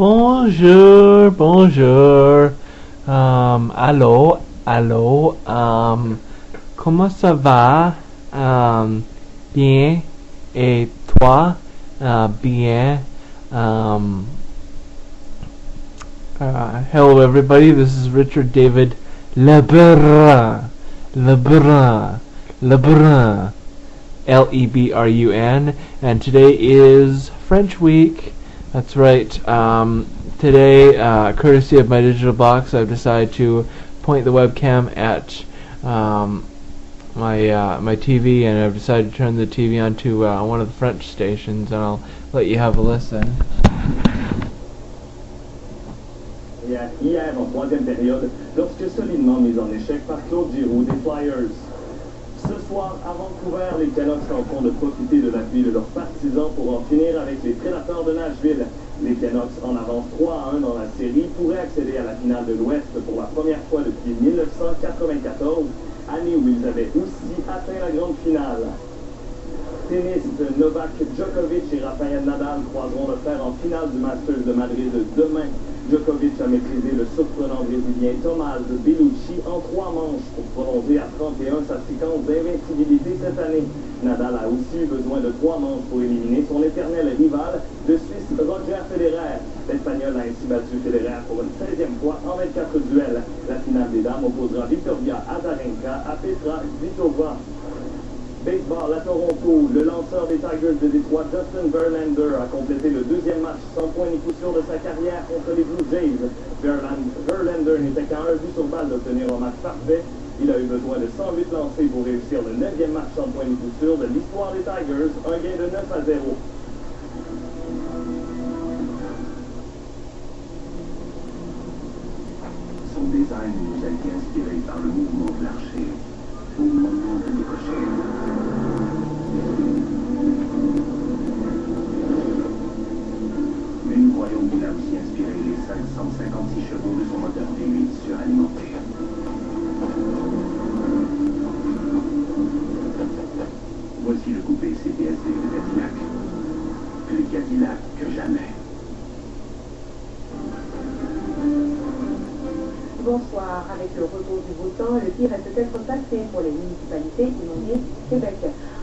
Bonjour, bonjour. Allô, allô. Comment ça va? Bien. Et toi? Bien. Hello, everybody. This is Richard David Lebrun. Lebrun. Lebrun. Lebrun. And today is French Week. That's right. Today, courtesy of my digital box, I've decided to point the webcam at my TV, and I've decided to turn the TV onto one of the French stations, and I'll let you have a listen. Hier, en troisième période, lorsque solidement mis en échec par Claude Giroux des Flyers. Ce soir, à Vancouver, les Canucks tenteront de profiter de l'appui de leurs partisans pour en finir avec les Prédateurs de Nashville. Les Canucks, en avance 3-1 dans la série, pourraient accéder à la finale de l'Ouest pour la première fois depuis 1994, année où ils avaient aussi atteint la grande finale. Tennis, Novak Djokovic et Rafael Nadal croiseront le fer en finale du Masters de Madrid demain. Djokovic a maîtrisé le surprenant brésilien Tomás Bellucci en 3 manches pour prolonger à 31 sa séquence d'invincibilité cette année. Nadal a aussi eu besoin de 3 manches pour éliminer son éternel rival, le Suisse Roger Federer. L'Espagnol a ainsi battu Federer pour une 16e fois en 24 duels. La finale des dames opposera Victoria Azarenka à Petra Kvitova. Baseball à Toronto, le lanceur des Tigers de Détroit, Justin Verlander, a complété le 2e match sans point ni coup sûr de sa carrière contre les Blue Jays. Verlander n'était qu'à un but sur balle d'obtenir un match parfait. Il a eu besoin de 108 lancés pour réussir le 9e match sans point ni coup sûr de l'histoire des Tigers, un gain de 9-0. Son design nous a été inspiré par le mouvement de l'archer, au moment de décocher. Mais nous croyons qu'il a aussi inspiré les 556 chevaux de son moteur V8 suralimenté. Voici le coupé CPSV de Cadillac. Plus Cadillac que jamais. Bonsoir. Avec le retour du beau temps, le pire est peut-être passé pour les municipalités inondées du Québec.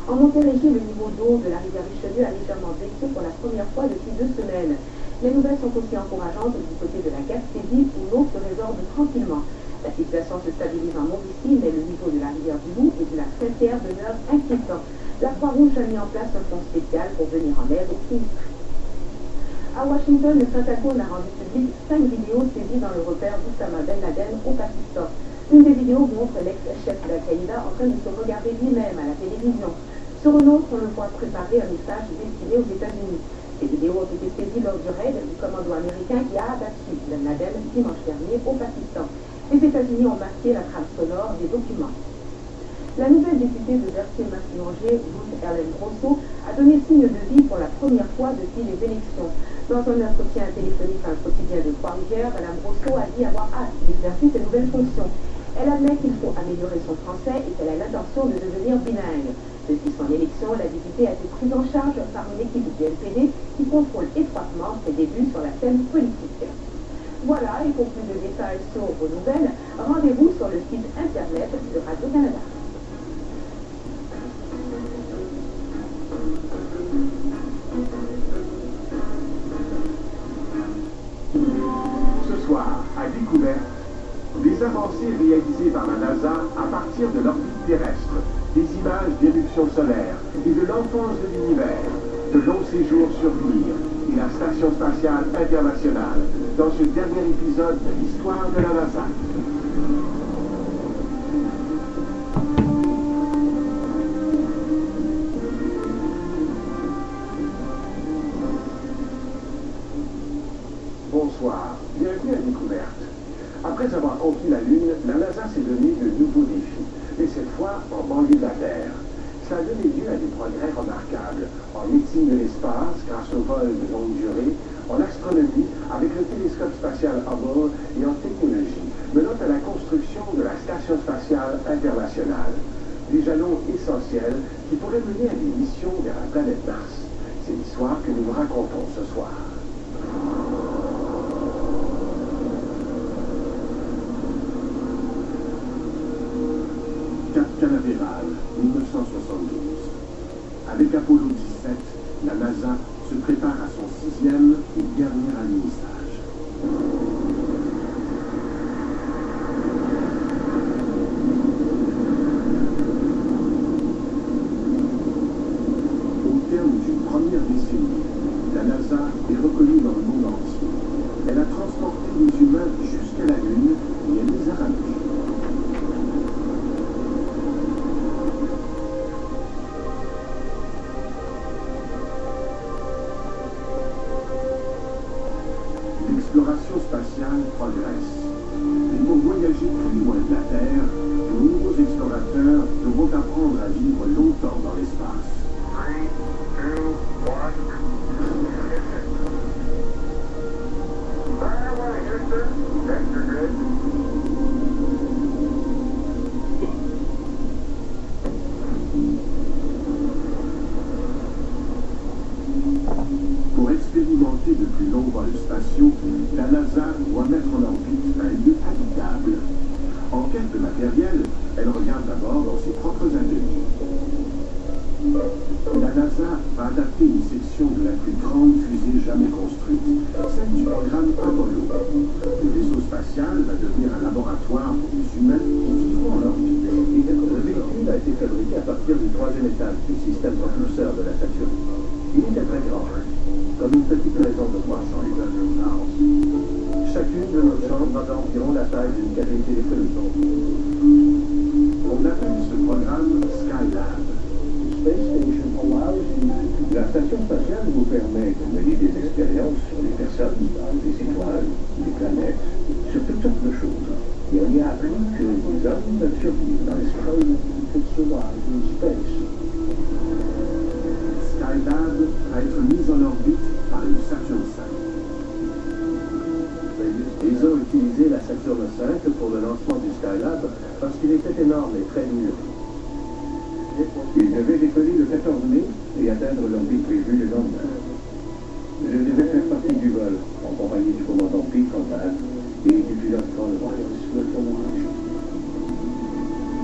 En Montérégie, le niveau d'eau de la rivière Richelieu a légèrement baissé pour la première fois depuis 2 semaines. Les nouvelles sont aussi encourageantes du côté de la Gaspésie, où l'eau se résorbe tranquillement. La situation se stabilise en Mauricie, mais le niveau de la rivière du Loup et de la Saint-Pierre demeure inquiétant. La Croix-Rouge a mis en place un fonds spécial pour venir en aide aux sinistrés. À Washington, le Pentagone a rendu public 5 vidéos saisies dans le repère d'Oussama Ben Laden au Pakistan. Une des vidéos montre l'ex-chef d'Al-Qaïda en train de se regarder lui-même à la télévision. Sur une autre, on le voit préparer un message destiné aux États-Unis. Ces vidéos ont été saisies lors du raid du commando américain qui a abattu Ben Laden dimanche dernier au Pakistan. Les États-Unis ont masqué la trame sonore des documents. La nouvelle députée de Berthier-Massignanger, Ruth Ellen Grosso, a donné signe de vie pour la première fois depuis les élections. Dans un entretien téléphonique à un quotidien de Trois-Rivières, Mme Grosso a dit avoir hâte d'exercer ses nouvelles fonctions. Elle admet qu'il faut améliorer son français et qu'elle a l'intention de devenir bilingue. Depuis son élection, la députée a été prise en charge par une équipe du NPD qui contrôle étroitement ses débuts sur la scène politique. Voilà, et pour plus de détails sur vos nouvelles, rendez-vous sur le site internet de Radio-Canada. Ce soir, à Découverte, des avancées réalisées par la NASA à partir de l'orbite terrestre, des images d'éruptions solaires et de l'enfance de l'univers, de longs séjours sur Mir et la Station spatiale internationale dans ce dernier épisode de l'histoire de la NASA. Bonsoir, bienvenue à Découverte. Après avoir conquis la Lune, la NASA s'est donné de nouveaux défis, et cette fois en banlieue de la Terre. Ça a donné lieu à des progrès remarquables en médecine de l'espace grâce au vol de longue durée, en astronomie avec le télescope spatial Hubble et en technologie, menant à la construction de la Station spatiale internationale. Des jalons essentiels qui pourraient mener à des missions vers la planète Mars. C'est l'histoire que nous vous racontons ce soir. prépare à son 6e et dernier alunissage. Au terme d'une première décennie, la NASA est reconnue dans le monde entier. Elle a transporté les humains jusqu'à la Lune et elle les a ramenés. L'exploration spatiale progresse. Et pour voyager plus loin de la Terre, de nouveaux explorateurs devront apprendre à vivre longtemps dans l'espace. 3, 2, 1. Fire away, Houston. Vector grid. Pour expérimenter de plus longs vols spatiaux, la NASA doit mettre en orbite un lieu habitable. En quête de matériel, elle regarde d'abord dans ses propres ateliers. La NASA va adapter une section de la plus grande fusée jamais construite, celle du programme Apollo. Le vaisseau spatial va devenir un laboratoire pour les humains qui vivront en orbite. Le véhicule a été fabriqué à partir du 3e étage du système propulseur de la Saturne. Il était très grand, comme une petite maison de 300 litres. Chacune de nos chambres a environ la taille d'une cabine téléphonique. On appelle ce programme Skylab. La station spatiale vous permet de mener des expériences sur les personnes, les étoiles, les planètes, sur toutes sortes de choses. Et on y a appris que les hommes peuvent survivre dans l'espace. Skylab va être mise en orbite par une Saturn V. Ils ont utilisé la Saturn V pour le lancement du Skylab parce qu'il était énorme et très dur. Ils devaient décoller le 14 mai et atteindre l'orbite prévue le lendemain. Je devais faire partie du vol, en compagnie du commandant Pete Conrad et du pilote Conrad.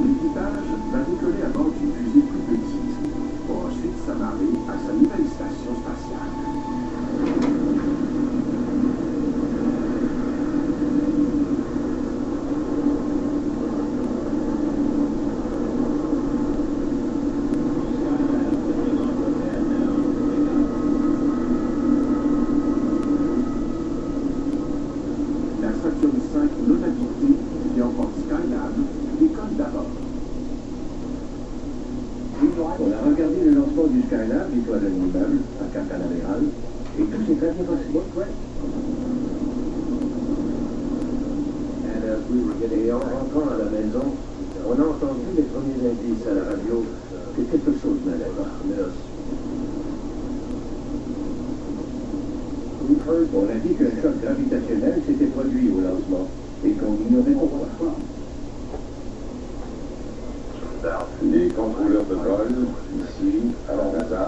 L'équipage va décoller à bord d'une fusée plus petite, pour ensuite s'amarrer à sa nouvelle station spatiale. La Saturn V non habitée, qui emporte Skylab, décolle d'abord. On a regardé le lancement du Skylab, l'étoile d'un immeuble, à Cap Canaveral, et tout s'est très bien passé. Et en rentrant à la maison, on a entendu les premiers indices à la radio que quelque chose n'allait pas. On a dit qu'un choc gravitationnel s'était produit au lancement et qu'on ignorait pourquoi. Les contrôleurs de vol, ici, à la NASA,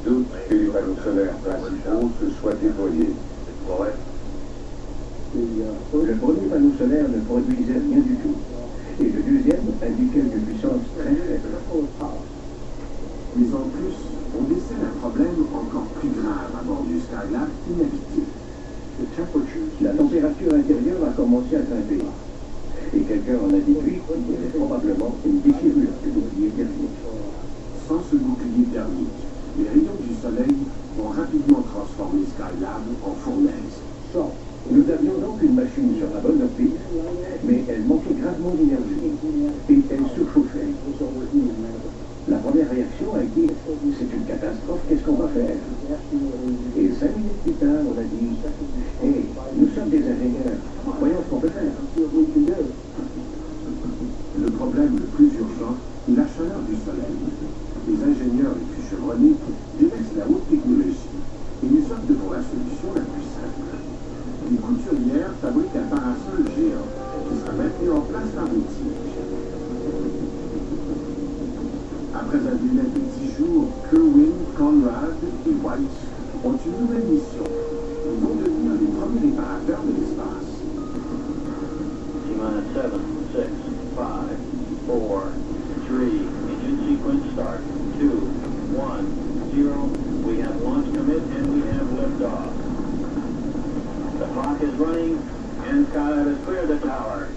doutent que les panneaux solaires principaux se soient déployés. Le premier panneau solaire ne produisait rien du tout. Et le deuxième indiquait une puissance très faible. Mais en plus, on décèle un problème encore plus grave à bord du Skylab inhabité. La température intérieure a commencé à grimper. Et quelqu'un en a déduit qu'il y avait probablement une déchirure du bouclier thermique. Sans ce bouclier thermique, les rayons du soleil vont rapidement transformer Skylab en fournaise. Nous avions donc une machine sur la bonne orbite, mais elle manquait gravement d'énergie et elle surchauffait. La première réaction a été « c'est une catastrophe, qu'est-ce qu'on va faire ?» Et 5 minutes plus tard, on a dit « Hey, nous sommes des ingénieurs, voyons ce qu'on peut faire. » Le problème le plus urgent est la chaleur du soleil. Les ingénieurs les plus chevronnés délaissent la haute technologie et ils optent pour la solution la plus simple. Les couturières fabriquent un parasol géant qui sera maintenu en place par des tiges. Après un délai de 10 jours, Kerwin, Conrad et White ont une nouvelle mission. Ils vont devenir les premiers réparateurs de l'espace. T-minus 7, 6, 5, 4, 3, engine sequence start, 2, 1, 0. We have launch commit and we have liftoff. The clock is running, and Skylab has cleared the tower.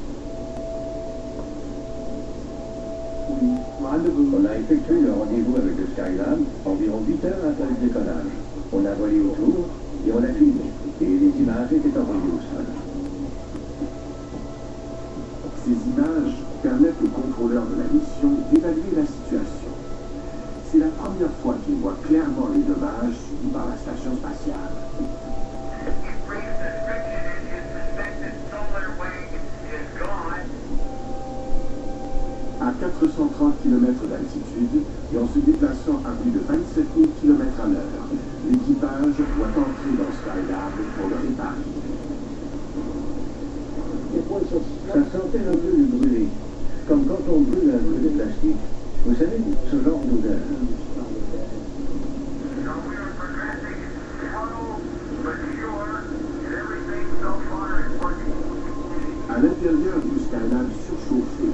On a effectué le rendez-vous avec le Skylab environ 8 heures après le décollage. On a volé autour et on a filmé. Et les images étaient envoyées au sol. Ces images permettent aux contrôleurs de la mission d'évaluer la situation. C'est la première fois qu'ils voient clairement les dommages subis par la station spatiale. À 430 km d'altitude et en se déplaçant à plus de 27 000 km à l'heure, l'équipage doit entrer dans Skylab pour le réparer. Ça sentait un peu le brûlé, comme quand on brûle un peu de plastique. Vous savez, ce genre d'odeur. À l'intérieur du Skylab surchauffé,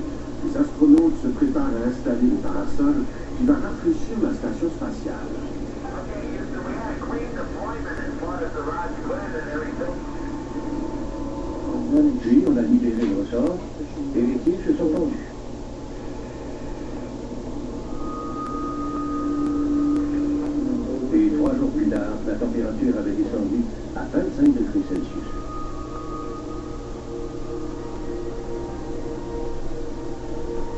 les astronautes se préparent à installer le parasol qui va rafraîchir la station spatiale. Puis on a libéré le ressort et les tirs se sont tendus. Et 3 jours plus tard, la température avait descendu à 25 degrés Celsius.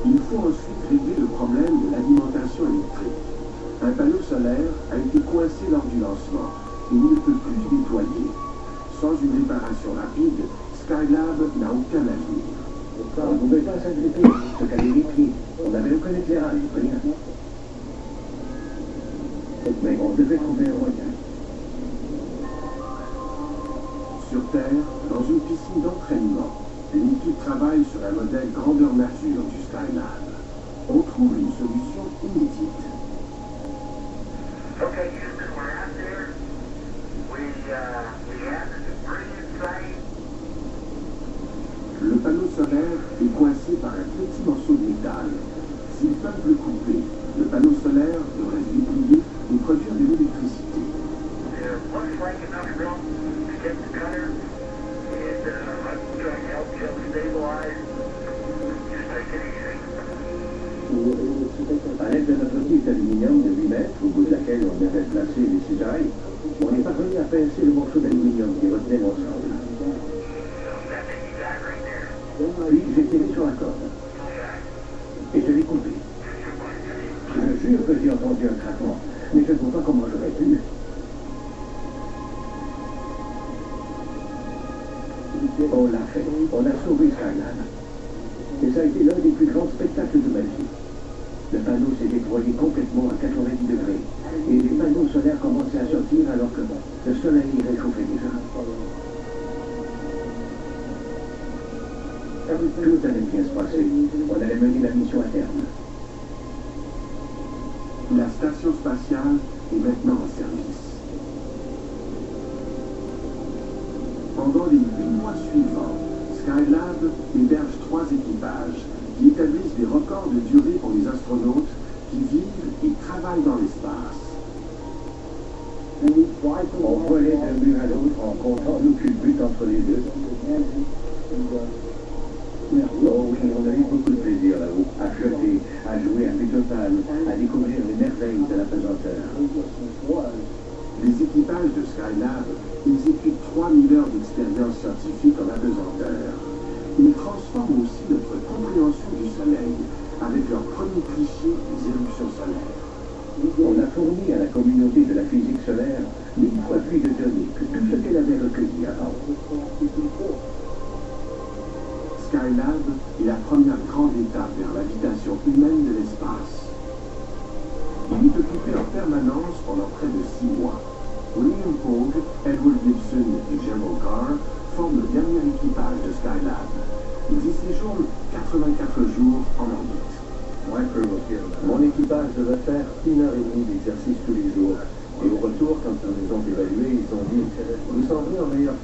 Il faut ensuite régler le problème de l'alimentation électrique. Un panneau solaire a été coincé lors du lancement et il ne peut plus déployer. Sans une réparation rapide, Skylab n'a aucun avenir. On ne pouvait pas s'agripper, se caler les pieds. On avait aucun éclairage, rien. Mais on devait trouver un moyen. Sur Terre, dans une piscine d'entraînement, une équipe travaille sur un modèle grandeur nature du Skylab. On trouve une solution inédite. Okay, Houston, we're out there. We have this brilliant site. Le panneau solaire est coincé par un petit morceau de métal. S'ils peuvent le couper, le panneau solaire devrait se déplier et produire de l'électricité. There looks like enough room to get the cutter, and I'm trying to help you stabilize. Just take it easy. À l'aide de notre kit d'aluminium de 8 mètres, au bout de laquelle on avait placé les cisailles, on est parvenu à pincer le morceau d'aluminium qui retenait l'ensemble. Puis j'ai tiré sur la corde. Et je l'ai coupé. Je jure que j'ai entendu un craquement, mais je ne vois pas comment j'aurais pu. On l'a fait. On a sauvé Skylab. Et ça a été l'un des plus grands spectacles de ma vie. Le panneau s'est déployé complètement à 90 degrés. Et les panneaux solaires commençaient à sortir alors que le soleil réchauffait déjà. Tout allait bien se passer. On allait mener la mission à terme. La station spatiale est maintenant en service. Pendant les 8 mois suivants, Skylab héberge 3 équipages qui établissent des records de durée pour les astronautes qui vivent et travaillent dans l'espace. On volait d'un but à l'autre en comptant nos culbutes entre les deux. Oh oui, on a eu beaucoup de plaisir là-haut, à flotter, à jouer à Pétopan, à découvrir les merveilles de la pesanteur. Les équipages de Skylab exécutent 3000 heures d'expérience scientifique en apesanteur. Ils transforment aussi notre compréhension du Soleil avec leur premier cliché des éruptions solaires. On a fourni à la communauté de la physique solaire 1000 fois plus de données que tout ce qu'elle avait recueilli avant. Skylab est la première grande étape vers l'habitation humaine de l'espace. Il est occupé en permanence pendant près de 6 mois. William Pogue, Edward Gibson et Gerald Carr forment le dernier équipage de Skylab. Ils y séjournent 84 jours en orbite. Mon équipage devait faire 1h30 d'exercice tous les jours. Et au retour, quand ils nous ont évalués, ils ont dit « Vous semblez en meilleure